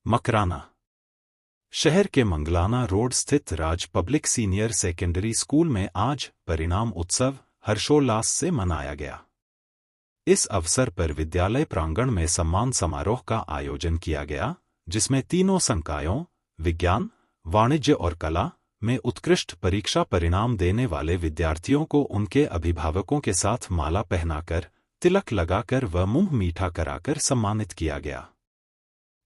मकराना। शहर के मंगलाना रोड स्थित राज पब्लिक सीनियर सेकेंडरी स्कूल में आज परिणाम उत्सव हर्षोल्लास से मनाया गया। इस अवसर पर विद्यालय प्रांगण में सम्मान समारोह का आयोजन किया गया, जिसमें तीनों संकायों विज्ञान, वाणिज्य और कला में उत्कृष्ट परीक्षा परिणाम देने वाले विद्यार्थियों को उनके अभिभावकों के साथ माला पहनाकर, तिलक लगाकर व मुंह मीठा कराकर सम्मानित किया गया।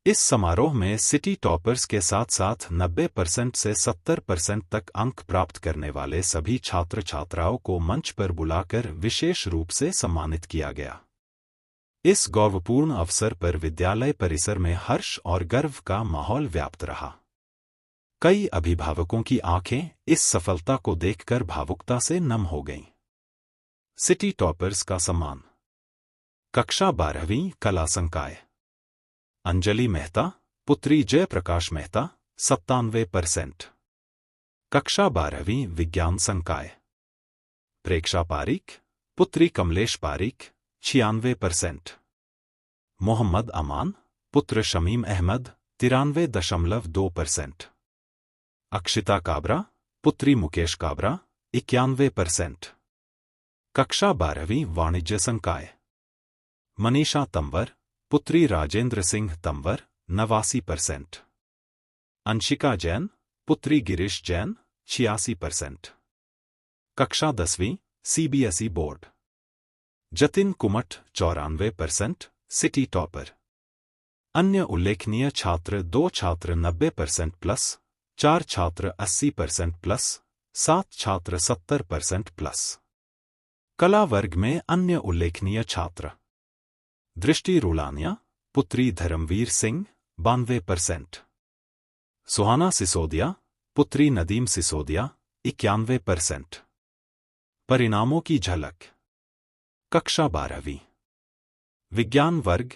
इस समारोह में सिटी टॉपर्स के साथ साथ 90% से 70% तक अंक प्राप्त करने वाले सभी छात्र छात्राओं को मंच पर बुलाकर विशेष रूप से सम्मानित किया गया। इस गौरवपूर्ण अवसर पर विद्यालय परिसर में हर्ष और गर्व का माहौल व्याप्त रहा। कई अभिभावकों की आंखें इस सफलता को देखकर भावुकता से नम हो गईं। सिटी टॉपर्स का सम्मान। कक्षा 12वीं कला संकाय। अंजलि मेहता, पुत्री जयप्रकाश मेहता 97%। कक्षा 12वीं विज्ञान संकाय। प्रेक्षा पारीक, पुत्री कमलेश पारीक 96%। मोहम्मद अमान, पुत्र शमीम अहमद 93.2%। अक्षिता काबरा, पुत्री मुकेश काबरा 91%। कक्षा 12वीं वाणिज्य संकाय। मनीषा तंवर, पुत्री राजेंद्र सिंह तंवर 89%। अंशिका जैन, पुत्री गिरीश जैन 86%। कक्षा 10वीं CBSE board. Jatin Kumath 94%, city topper. अन्य उल्लेखनीय छात्र 2 छात्र 90% प्लस, 4 छात्र 80% प्लस, 7 छात्र 70% प्लस। कला वर्ग में अन्य उल्लेखनीय छात्र। दृष्टि रुलानिया, पुत्री धर्मवीर सिंह 92%। सुहाना सिसोदिया, पुत्री नदीम सिसोदिया 91%। परिणामों की झलक। कक्षा 12वीं विज्ञान वर्ग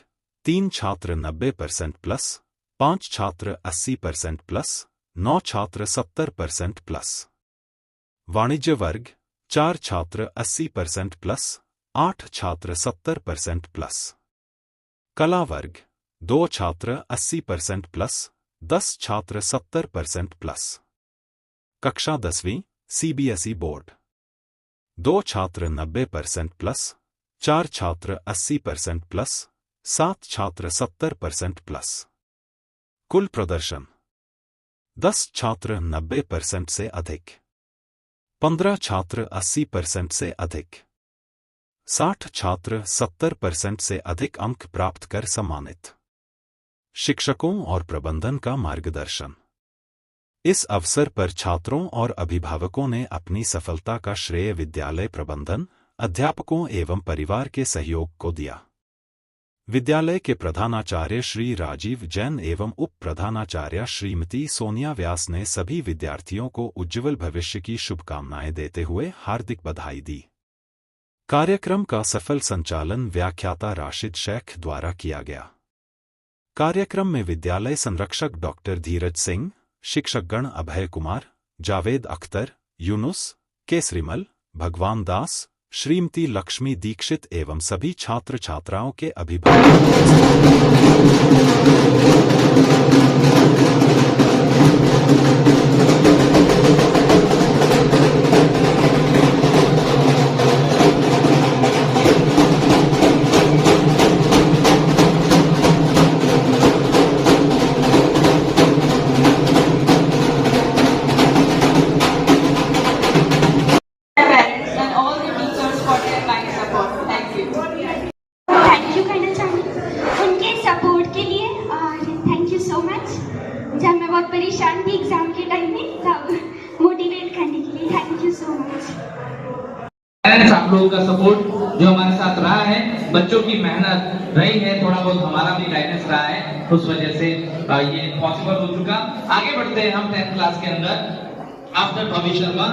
3 छात्र 90% प्लस, 5 छात्र 80% प्लस, 9 छात्र 70% प्लस। वाणिज्य वर्ग 4 छात्र 80% प्लस, 8 छात्र 70% प्लस। कला वर्ग 2 छात्र 80% प्लस, 10 छात्र 70% प्लस। कक्षा 10वीं सीबीएसई बोर्ड। 2 छात्र 90% प्लस, 4 छात्र 80% प्लस, 7 छात्र 70% प्लस। कुल प्रदर्शन 10 छात्र 90% से अधिक, 15 छात्र 80% से अधिक, 60 छात्र 70% से अधिक अंक प्राप्त कर सम्मानित। शिक्षकों और प्रबंधन का मार्गदर्शन। इस अवसर पर छात्रों और अभिभावकों ने अपनी सफलता का श्रेय विद्यालय प्रबंधन, अध्यापकों एवं परिवार के सहयोग को दिया। विद्यालय के प्रधानाचार्य श्री राजीव जैन एवं उप प्रधानाचार्य श्रीमती सोनिया व्यास ने सभी विद्यार्थियों को उज्ज्वल भविष्य की शुभकामनाएं देते हुए हार्दिक बधाई दी। कार्यक्रम का सफल संचालन व्याख्याता राशिद शेख द्वारा किया गया। कार्यक्रम में विद्यालय संरक्षक डॉक्टर धीरज सिंह, शिक्षकगण अभय कुमार, जावेद अख्तर, यूनुस, केसरीमल, भगवान दास, श्रीमती लक्ष्मी दीक्षित एवं सभी छात्र छात्राओं के अभिभावक। जब मैं बहुत परेशान थी एग्जाम के टाइम में, तब मोटिवेट करने के लिए thank you so much. Parents, आप लोगों का सपोर्ट जो हमारे साथ रहा है, बच्चों की मेहनत रही है, थोड़ा बहुत हमारा भी गाइडेंस रहा है, उस वजह से ये पॉसिबल हो चुका। आगे बढ़ते हैं हम 10th क्लास के अंदर। आफ्टर भविष्य शर्मा,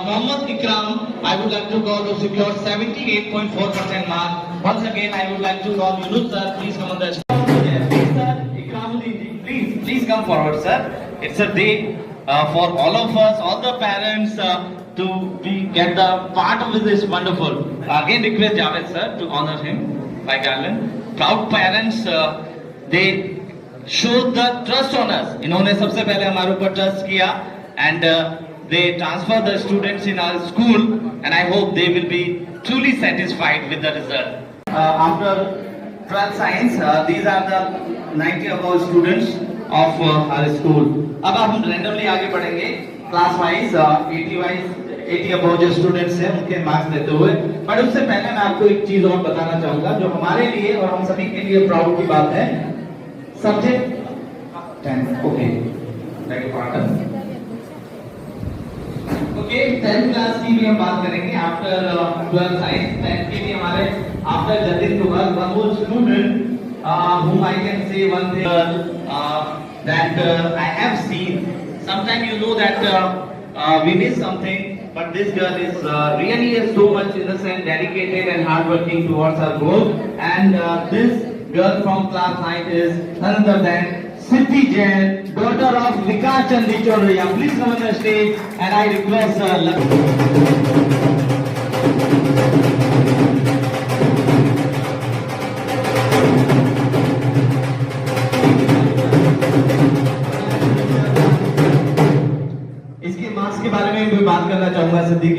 मोहम्मद इकराम, I would like to call to secure 78.4% mark. Once again, I would like to call Yunus sir, please come on the stage. Please sir, Ikramuddin, please come forward sir. It's a day for all of us, all the parents to get the part of this wonderful. Again request Javed sir to honor him by garland. Proud parents, they show the trust on us. इन्होंने सबसे पहले हमारे ऊपर trust किया and they transfer the students in our school and I hope they will be truly satisfied with the result. After 12 science, these are the 90 above students of our school. अब हम randomly आगे बढ़ेंगे class wise, 80 above जो students हैं उनके marks देते हुए। But उससे पहले मैं आपको एक चीज और बताना चाहूंगा जो हमारे लिए और हम सभी के लिए प्राउड की बात है। Subject 10 okay beg your pardon. Okay 10th class की भी हम बात करेंगे आफ्टर 12 साइंस। 10th के भी हमारे after Jatin Kumar one more student whom I can say one thing that I have seen. Sometimes you know that we miss something, but this girl is really so much innocent, dedicated and hardworking towards her goal. And this girl from class 9 is none other than Siddhi Jain, daughter of Vikas Chandi Chaudhary. Please come on the stage and I request इसके marks के बारे में भी बात करना चाहूंगा सिद्धि के